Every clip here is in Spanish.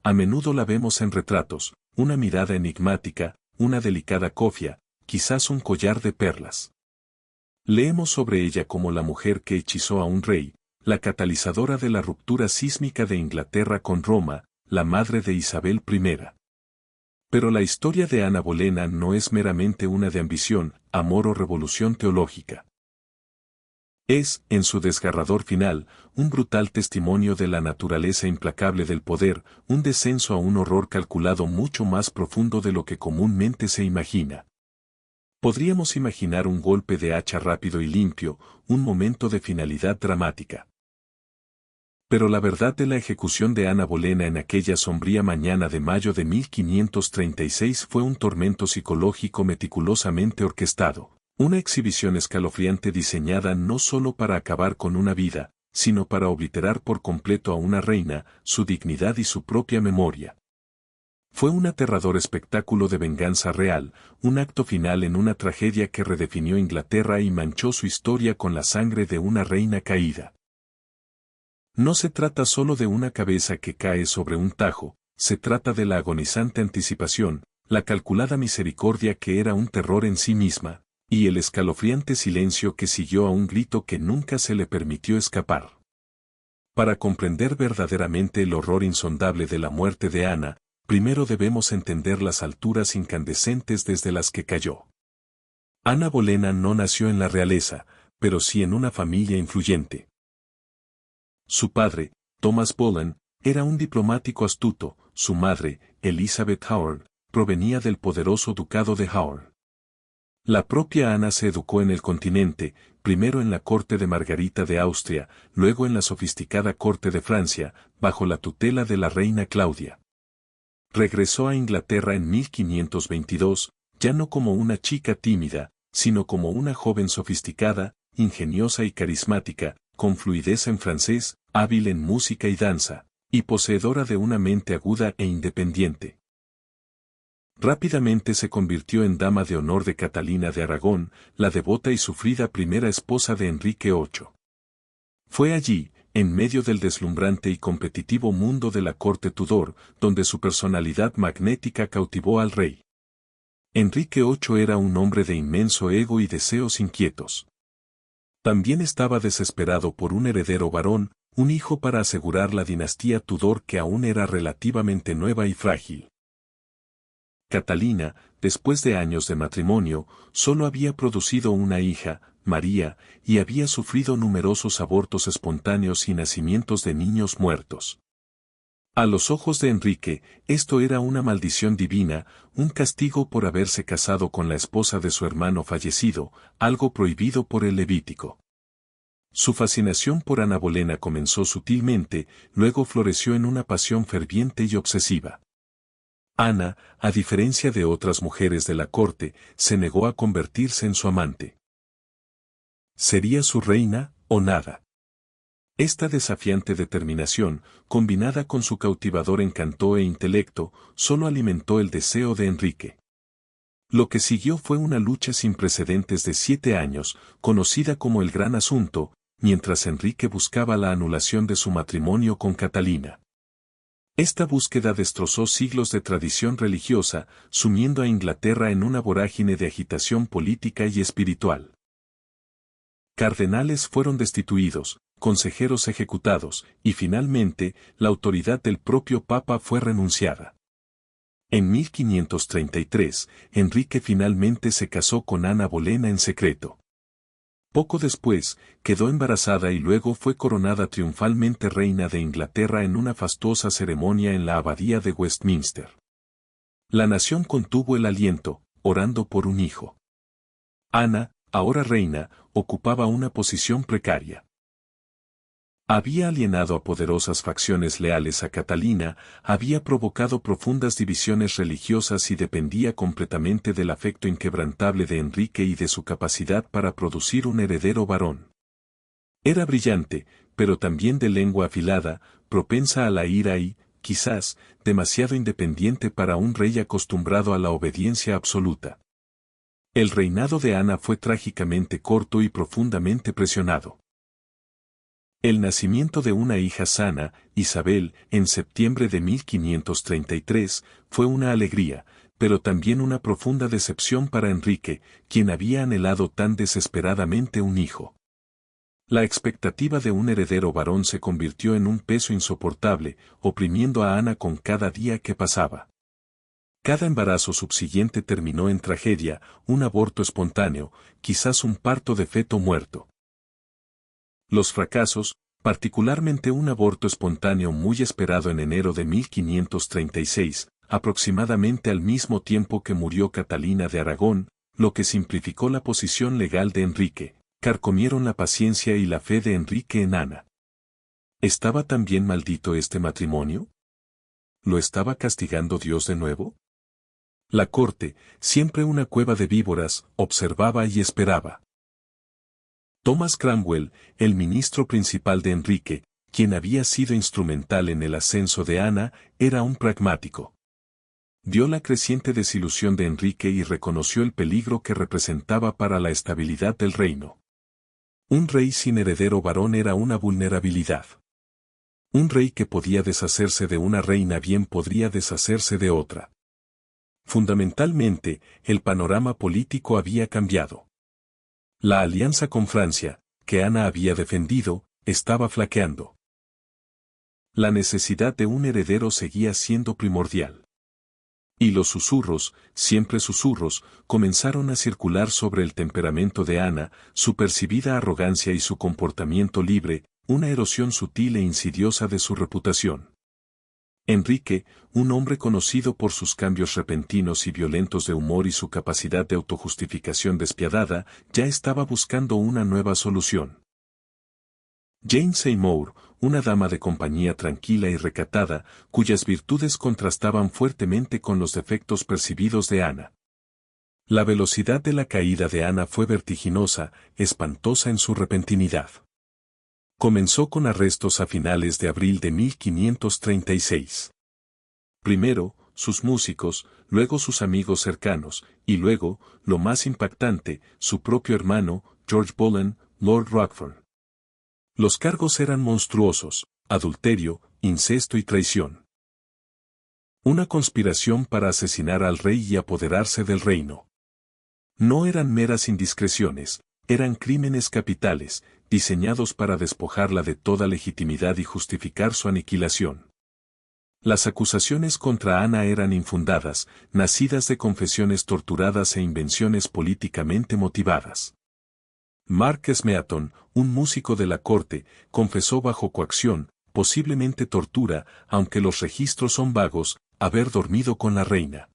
A menudo la vemos en retratos, una mirada enigmática, una delicada cofia, quizás un collar de perlas. Leemos sobre ella como la mujer que hechizó a un rey, la catalizadora de la ruptura sísmica de Inglaterra con Roma, la madre de Isabel I. Pero la historia de Ana Bolena no es meramente una de ambición, amor o revolución teológica. Es, en su desgarrador final, un brutal testimonio de la naturaleza implacable del poder, un descenso a un horror calculado mucho más profundo de lo que comúnmente se imagina. Podríamos imaginar un golpe de hacha rápido y limpio, un momento de finalidad dramática. Pero la verdad de la ejecución de Ana Bolena en aquella sombría mañana de mayo de 1536 fue un tormento psicológico meticulosamente orquestado, una exhibición escalofriante diseñada no solo para acabar con una vida, sino para obliterar por completo a una reina, su dignidad y su propia memoria. Fue un aterrador espectáculo de venganza real, un acto final en una tragedia que redefinió Inglaterra y manchó su historia con la sangre de una reina caída. No se trata solo de una cabeza que cae sobre un tajo, se trata de la agonizante anticipación, la calculada misericordia que era un terror en sí misma, y el escalofriante silencio que siguió a un grito que nunca se le permitió escapar. Para comprender verdaderamente el horror insondable de la muerte de Ana, primero debemos entender las alturas incandescentes desde las que cayó. Ana Bolena no nació en la realeza, pero sí en una familia influyente. Su padre, Thomas Boleyn, era un diplomático astuto, su madre, Elizabeth Howard, provenía del poderoso ducado de Howard. La propia Ana se educó en el continente, primero en la corte de Margarita de Austria, luego en la sofisticada corte de Francia, bajo la tutela de la reina Claudia. Regresó a Inglaterra en 1522, ya no como una chica tímida, sino como una joven sofisticada, ingeniosa y carismática, con fluidez en francés, hábil en música y danza, y poseedora de una mente aguda e independiente. Rápidamente se convirtió en dama de honor de Catalina de Aragón, la devota y sufrida primera esposa de Enrique VIII. Fue allí, en medio del deslumbrante y competitivo mundo de la corte Tudor, donde su personalidad magnética cautivó al rey. Enrique VIII era un hombre de inmenso ego y deseos inquietos. También estaba desesperado por un heredero varón, un hijo para asegurar la dinastía Tudor que aún era relativamente nueva y frágil. Catalina, después de años de matrimonio, solo había producido una hija, María, y había sufrido numerosos abortos espontáneos y nacimientos de niños muertos. A los ojos de Enrique, esto era una maldición divina, un castigo por haberse casado con la esposa de su hermano fallecido, algo prohibido por el Levítico. Su fascinación por Ana Bolena comenzó sutilmente, luego floreció en una pasión ferviente y obsesiva. Ana, a diferencia de otras mujeres de la corte, se negó a convertirse en su amante. ¿Sería su reina, o nada? Esta desafiante determinación, combinada con su cautivador encanto e intelecto, solo alimentó el deseo de Enrique. Lo que siguió fue una lucha sin precedentes de 7 años, conocida como el Gran Asunto, mientras Enrique buscaba la anulación de su matrimonio con Catalina. Esta búsqueda destrozó siglos de tradición religiosa, sumiendo a Inglaterra en una vorágine de agitación política y espiritual. Cardenales fueron destituidos, consejeros ejecutados, y finalmente, la autoridad del propio Papa fue renunciada. En 1533, Enrique finalmente se casó con Ana Bolena en secreto. Poco después, quedó embarazada y luego fue coronada triunfalmente reina de Inglaterra en una fastuosa ceremonia en la abadía de Westminster. La nación contuvo el aliento, orando por un hijo. Ana, ahora reina, ocupaba una posición precaria. Había alienado a poderosas facciones leales a Catalina, había provocado profundas divisiones religiosas y dependía completamente del afecto inquebrantable de Enrique y de su capacidad para producir un heredero varón. Era brillante, pero también de lengua afilada, propensa a la ira y, quizás, demasiado independiente para un rey acostumbrado a la obediencia absoluta. El reinado de Ana fue trágicamente corto y profundamente presionado. El nacimiento de una hija sana, Isabel, en septiembre de 1533, fue una alegría, pero también una profunda decepción para Enrique, quien había anhelado tan desesperadamente un hijo. La expectativa de un heredero varón se convirtió en un peso insoportable, oprimiendo a Ana con cada día que pasaba. Cada embarazo subsiguiente terminó en tragedia, un aborto espontáneo, quizás un parto de feto muerto. Los fracasos, particularmente un aborto espontáneo muy esperado en enero de 1536, aproximadamente al mismo tiempo que murió Catalina de Aragón, lo que simplificó la posición legal de Enrique, carcomieron la paciencia y la fe de Enrique en Ana. ¿Estaba también maldito este matrimonio? ¿Lo estaba castigando Dios de nuevo? La corte, siempre una cueva de víboras, observaba y esperaba. Thomas Cromwell, el ministro principal de Enrique, quien había sido instrumental en el ascenso de Ana, era un pragmático. Vio la creciente desilusión de Enrique y reconoció el peligro que representaba para la estabilidad del reino. Un rey sin heredero varón era una vulnerabilidad. Un rey que podía deshacerse de una reina bien podría deshacerse de otra. Fundamentalmente, el panorama político había cambiado. La alianza con Francia, que Ana había defendido, estaba flaqueando. La necesidad de un heredero seguía siendo primordial. Y los susurros, siempre susurros, comenzaron a circular sobre el temperamento de Ana, su percibida arrogancia y su comportamiento libre, una erosión sutil e insidiosa de su reputación. Enrique, un hombre conocido por sus cambios repentinos y violentos de humor y su capacidad de autojustificación despiadada, ya estaba buscando una nueva solución. Jane Seymour, una dama de compañía tranquila y recatada, cuyas virtudes contrastaban fuertemente con los defectos percibidos de Ana. La velocidad de la caída de Ana fue vertiginosa, espantosa en su repentinidad. Comenzó con arrestos a finales de abril de 1536. Primero, sus músicos, luego sus amigos cercanos, y luego, lo más impactante, su propio hermano, George Boleyn, Lord Rochford. Los cargos eran monstruosos: adulterio, incesto y traición. Una conspiración para asesinar al rey y apoderarse del reino. No eran meras indiscreciones, eran crímenes capitales, diseñados para despojarla de toda legitimidad y justificar su aniquilación. Las acusaciones contra Ana eran infundadas, nacidas de confesiones torturadas e invenciones políticamente motivadas. Mark Smeaton, un músico de la corte, confesó bajo coacción, posiblemente tortura, aunque los registros son vagos, haber dormido con la reina.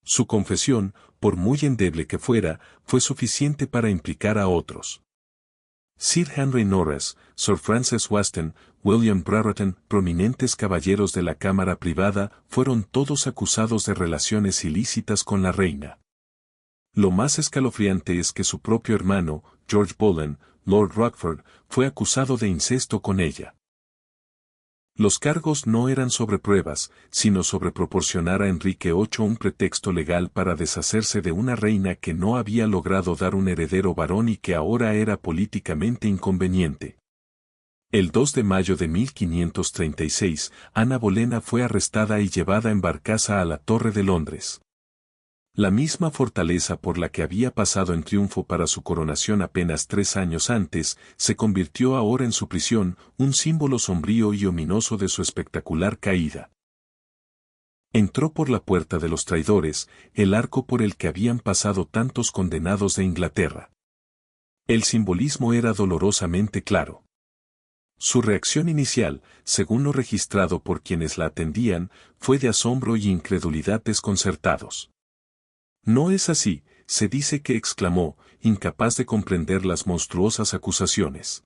Su confesión, por muy endeble que fuera, fue suficiente para implicar a otros. Sir Henry Norris, Sir Francis Weston, William Brereton, prominentes caballeros de la Cámara Privada, fueron todos acusados de relaciones ilícitas con la reina. Lo más escalofriante es que su propio hermano, George Boleyn, Lord Rochford, fue acusado de incesto con ella. Los cargos no eran sobre pruebas, sino sobre proporcionar a Enrique VIII un pretexto legal para deshacerse de una reina que no había logrado dar un heredero varón y que ahora era políticamente inconveniente. El 2 de mayo de 1536, Ana Bolena fue arrestada y llevada en barcaza a la Torre de Londres. La misma fortaleza por la que había pasado en triunfo para su coronación apenas 3 años antes, se convirtió ahora en su prisión, un símbolo sombrío y ominoso de su espectacular caída. Entró por la puerta de los traidores, el arco por el que habían pasado tantos condenados de Inglaterra. El simbolismo era dolorosamente claro. Su reacción inicial, según lo registrado por quienes la atendían, fue de asombro y incredulidad desconcertados. No es así, se dice que exclamó, incapaz de comprender las monstruosas acusaciones.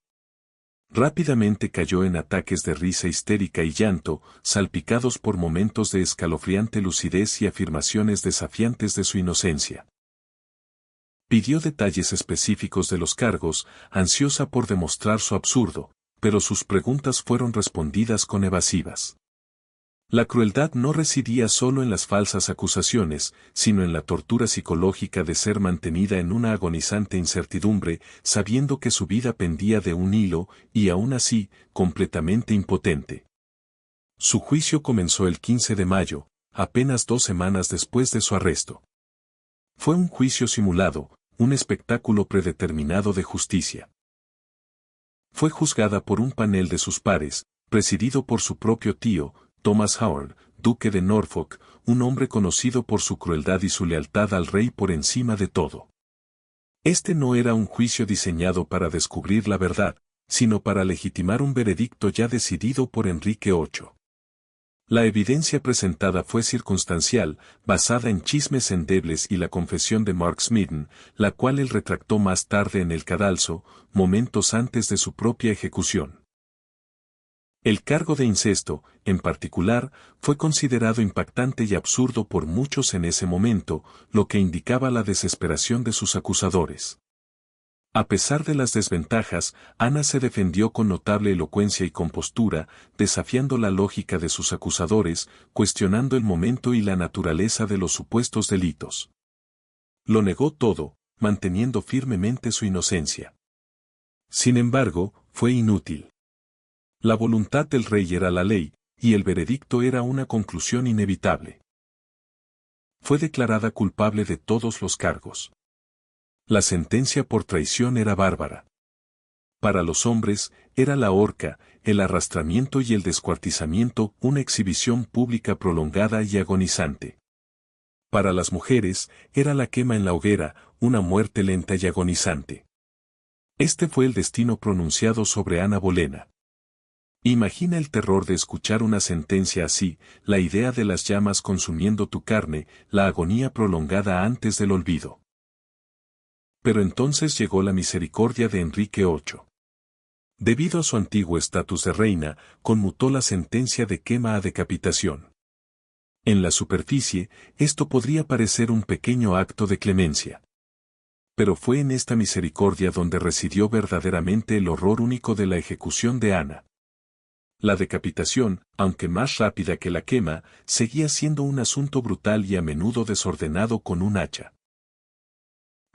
Rápidamente cayó en ataques de risa histérica y llanto, salpicados por momentos de escalofriante lucidez y afirmaciones desafiantes de su inocencia. Pidió detalles específicos de los cargos, ansiosa por demostrar su absurdo, pero sus preguntas fueron respondidas con evasivas. La crueldad no residía solo en las falsas acusaciones, sino en la tortura psicológica de ser mantenida en una agonizante incertidumbre, sabiendo que su vida pendía de un hilo, y aún así, completamente impotente. Su juicio comenzó el 15 de mayo, apenas 2 semanas después de su arresto. Fue un juicio simulado, un espectáculo predeterminado de justicia. Fue juzgada por un panel de sus pares, presidido por su propio tío, Thomas Howard, duque de Norfolk, un hombre conocido por su crueldad y su lealtad al rey por encima de todo. Este no era un juicio diseñado para descubrir la verdad, sino para legitimar un veredicto ya decidido por Enrique VIII. La evidencia presentada fue circunstancial, basada en chismes endebles y la confesión de Mark Smithson, la cual él retractó más tarde en el cadalso, momentos antes de su propia ejecución. El cargo de incesto, en particular, fue considerado impactante y absurdo por muchos en ese momento, lo que indicaba la desesperación de sus acusadores. A pesar de las desventajas, Ana se defendió con notable elocuencia y compostura, desafiando la lógica de sus acusadores, cuestionando el momento y la naturaleza de los supuestos delitos. Lo negó todo, manteniendo firmemente su inocencia. Sin embargo, fue inútil. La voluntad del rey era la ley, y el veredicto era una conclusión inevitable. Fue declarada culpable de todos los cargos. La sentencia por traición era bárbara. Para los hombres, era la horca, el arrastramiento y el descuartizamiento, una exhibición pública prolongada y agonizante. Para las mujeres, era la quema en la hoguera, una muerte lenta y agonizante. Este fue el destino pronunciado sobre Ana Bolena. Imagina el terror de escuchar una sentencia así, la idea de las llamas consumiendo tu carne, la agonía prolongada antes del olvido. Pero entonces llegó la misericordia de Enrique VIII. Debido a su antiguo estatus de reina, conmutó la sentencia de quema a decapitación. En la superficie, esto podría parecer un pequeño acto de clemencia. Pero fue en esta misericordia donde residió verdaderamente el horror único de la ejecución de Ana. La decapitación, aunque más rápida que la quema, seguía siendo un asunto brutal y a menudo desordenado con un hacha.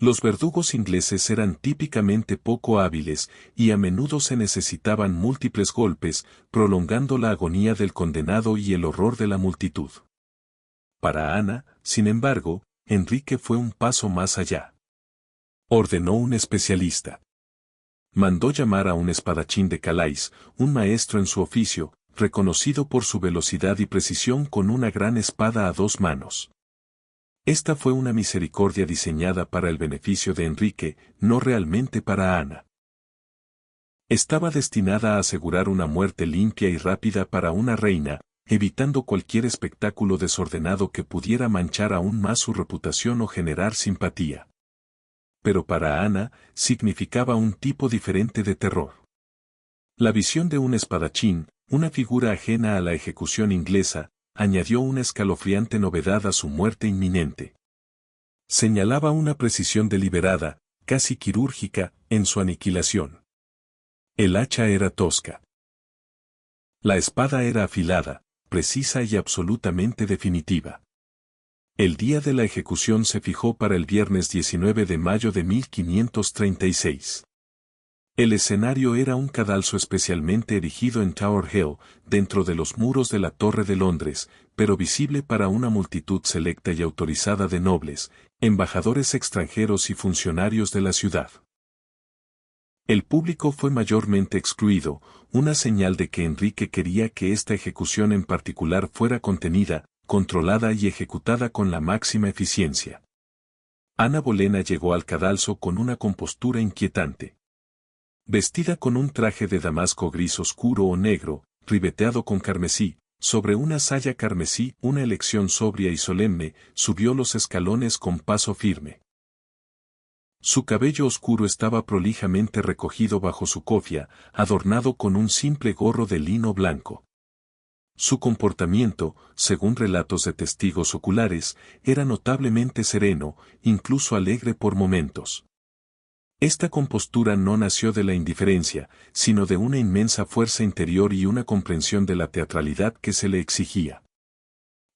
Los verdugos ingleses eran típicamente poco hábiles y a menudo se necesitaban múltiples golpes, prolongando la agonía del condenado y el horror de la multitud. Para Ana, sin embargo, Enrique fue un paso más allá. Ordenó un especialista. Mandó llamar a un espadachín de Calais, un maestro en su oficio, reconocido por su velocidad y precisión con una gran espada a 2 manos. Esta fue una misericordia diseñada para el beneficio de Enrique, no realmente para Ana. Estaba destinada a asegurar una muerte limpia y rápida para una reina, evitando cualquier espectáculo desordenado que pudiera manchar aún más su reputación o generar simpatía. Pero para Ana, significaba un tipo diferente de terror. La visión de un espadachín, una figura ajena a la ejecución inglesa, añadió una escalofriante novedad a su muerte inminente. Señalaba una precisión deliberada, casi quirúrgica, en su aniquilación. El hacha era tosca. La espada era afilada, precisa y absolutamente definitiva. El día de la ejecución se fijó para el viernes 19 de mayo de 1536. El escenario era un cadalso especialmente erigido en Tower Hill, dentro de los muros de la Torre de Londres, pero visible para una multitud selecta y autorizada de nobles, embajadores extranjeros y funcionarios de la ciudad. El público fue mayormente excluido, una señal de que Enrique quería que esta ejecución en particular fuera contenida, controlada y ejecutada con la máxima eficiencia. Ana Bolena llegó al cadalso con una compostura inquietante. Vestida con un traje de damasco gris oscuro o negro, ribeteado con carmesí, sobre una saya carmesí, una elección sobria y solemne, subió los escalones con paso firme. Su cabello oscuro estaba prolijamente recogido bajo su cofia, adornado con un simple gorro de lino blanco. Su comportamiento, según relatos de testigos oculares, era notablemente sereno, incluso alegre por momentos. Esta compostura no nació de la indiferencia, sino de una inmensa fuerza interior y una comprensión de la teatralidad que se le exigía.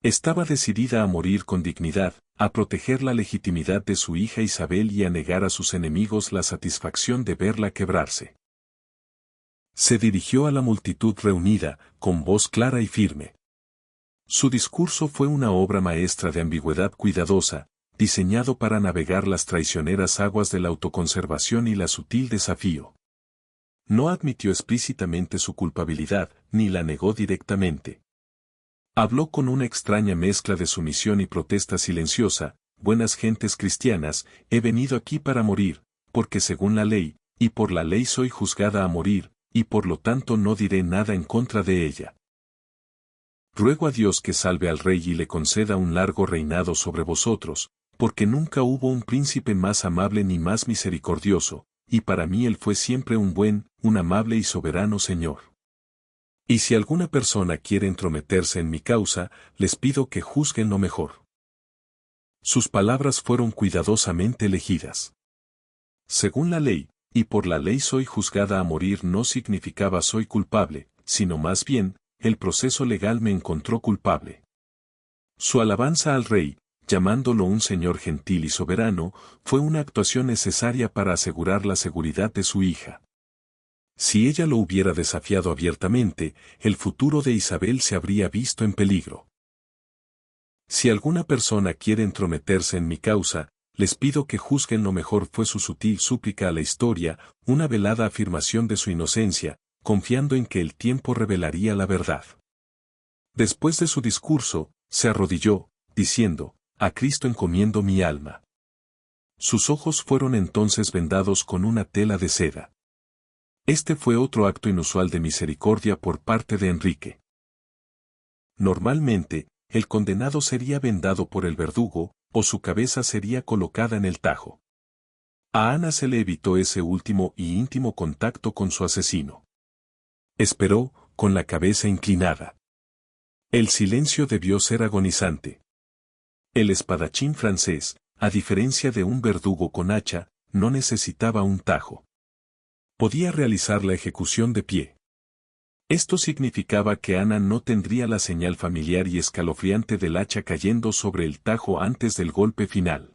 Estaba decidida a morir con dignidad, a proteger la legitimidad de su hija Isabel y a negar a sus enemigos la satisfacción de verla quebrarse. Se dirigió a la multitud reunida, con voz clara y firme. Su discurso fue una obra maestra de ambigüedad cuidadosa, diseñado para navegar las traicioneras aguas de la autoconservación y la sutil desafío. No admitió explícitamente su culpabilidad, ni la negó directamente. Habló con una extraña mezcla de sumisión y protesta silenciosa: buenas gentes cristianas, he venido aquí para morir, porque según la ley, y por la ley soy juzgada a morir, y por lo tanto no diré nada en contra de ella. Ruego a Dios que salve al rey y le conceda un largo reinado sobre vosotros, porque nunca hubo un príncipe más amable ni más misericordioso, y para mí él fue siempre un buen, un amable y soberano Señor. Y si alguna persona quiere entrometerse en mi causa, les pido que juzguen lo mejor. Sus palabras fueron cuidadosamente elegidas. Según la ley, y por la ley soy juzgada a morir, no significaba soy culpable, sino más bien, el proceso legal me encontró culpable. Su alabanza al rey, llamándolo un señor gentil y soberano, fue una actuación necesaria para asegurar la seguridad de su hija. Si ella lo hubiera desafiado abiertamente, el futuro de Isabel se habría visto en peligro. Si alguna persona quiere entrometerse en mi causa, les pido que juzguen lo mejor, fue su sutil súplica a la historia, una velada afirmación de su inocencia, confiando en que el tiempo revelaría la verdad. Después de su discurso, se arrodilló, diciendo: a Cristo encomiendo mi alma. Sus ojos fueron entonces vendados con una tela de seda. Este fue otro acto inusual de misericordia por parte de Enrique. Normalmente, el condenado sería vendado por el verdugo, o su cabeza sería colocada en el tajo. A Ana se le evitó ese último y íntimo contacto con su asesino. Esperó, con la cabeza inclinada. El silencio debió ser agonizante. El espadachín francés, a diferencia de un verdugo con hacha, no necesitaba un tajo. Podía realizar la ejecución de pie. Esto significaba que Ana no tendría la señal familiar y escalofriante del hacha cayendo sobre el tajo antes del golpe final.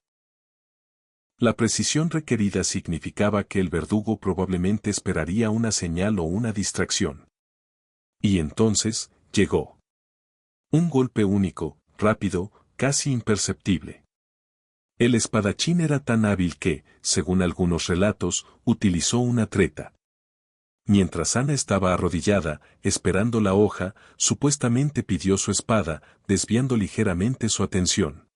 La precisión requerida significaba que el verdugo probablemente esperaría una señal o una distracción. Y entonces, llegó. Un golpe único, rápido, casi imperceptible. El espadachín era tan hábil que, según algunos relatos, utilizó una treta. Mientras Ana estaba arrodillada, esperando la hoja, supuestamente pidió su espada, desviando ligeramente su atención.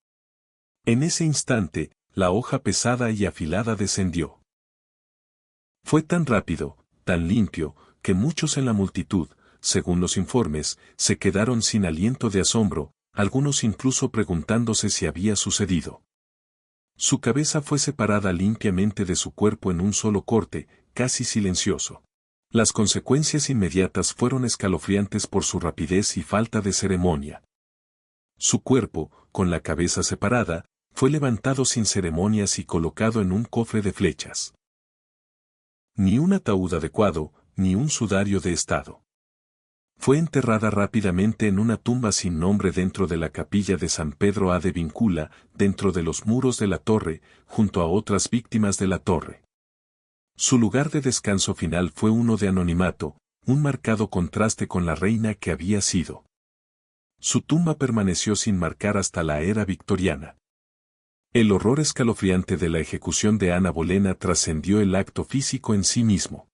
En ese instante, la hoja pesada y afilada descendió. Fue tan rápido, tan limpio, que muchos en la multitud, según los informes, se quedaron sin aliento de asombro, algunos incluso preguntándose si había sucedido. Su cabeza fue separada limpiamente de su cuerpo en un solo corte, casi silencioso. Las consecuencias inmediatas fueron escalofriantes por su rapidez y falta de ceremonia. Su cuerpo, con la cabeza separada, fue levantado sin ceremonias y colocado en un cofre de flechas. Ni un ataúd adecuado, ni un sudario de estado. Fue enterrada rápidamente en una tumba sin nombre dentro de la capilla de San Pedro a de Vincula, dentro de los muros de la torre, junto a otras víctimas de la torre. Su lugar de descanso final fue uno de anonimato, un marcado contraste con la reina que había sido. Su tumba permaneció sin marcar hasta la era victoriana. El horror escalofriante de la ejecución de Ana Bolena trascendió el acto físico en sí mismo.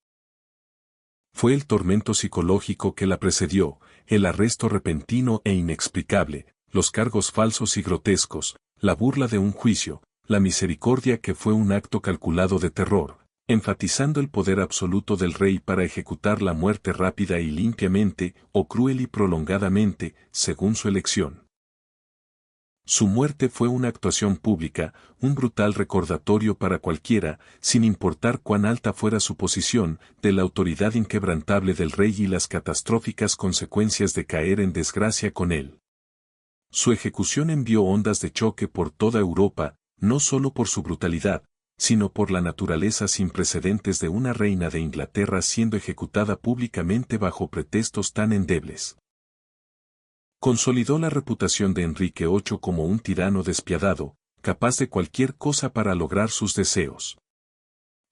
Fue el tormento psicológico que la precedió, el arresto repentino e inexplicable, los cargos falsos y grotescos, la burla de un juicio, la misericordia que fue un acto calculado de terror, enfatizando el poder absoluto del rey para ejecutar la muerte rápida y limpiamente, o cruel y prolongadamente, según su elección. Su muerte fue una actuación pública, un brutal recordatorio para cualquiera, sin importar cuán alta fuera su posición, de la autoridad inquebrantable del rey y las catastróficas consecuencias de caer en desgracia con él. Su ejecución envió ondas de choque por toda Europa, no solo por su brutalidad, sino por la naturaleza sin precedentes de una reina de Inglaterra siendo ejecutada públicamente bajo pretextos tan endebles. Consolidó la reputación de Enrique VIII como un tirano despiadado, capaz de cualquier cosa para lograr sus deseos.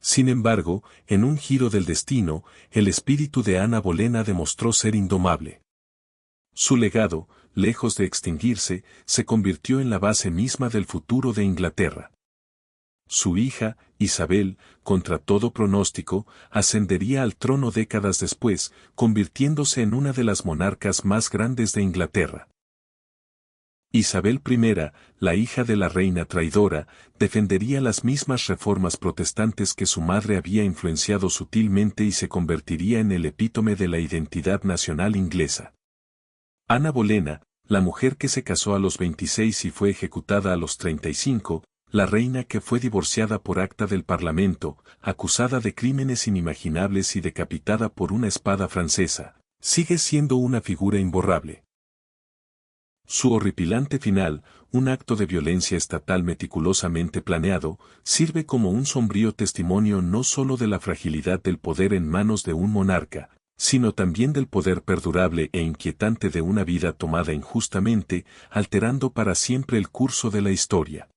Sin embargo, en un giro del destino, el espíritu de Ana Bolena demostró ser indomable. Su legado, lejos de extinguirse, se convirtió en la base misma del futuro de Inglaterra. Su hija, Isabel, contra todo pronóstico, ascendería al trono décadas después, convirtiéndose en una de las monarcas más grandes de Inglaterra. Isabel I, la hija de la reina traidora, defendería las mismas reformas protestantes que su madre había influenciado sutilmente y se convertiría en el epítome de la identidad nacional inglesa. Ana Bolena, la mujer que se casó a los 26 y fue ejecutada a los 35, la reina que fue divorciada por acta del Parlamento, acusada de crímenes inimaginables y decapitada por una espada francesa, sigue siendo una figura imborrable. Su horripilante final, un acto de violencia estatal meticulosamente planeado, sirve como un sombrío testimonio no solo de la fragilidad del poder en manos de un monarca, sino también del poder perdurable e inquietante de una vida tomada injustamente, alterando para siempre el curso de la historia.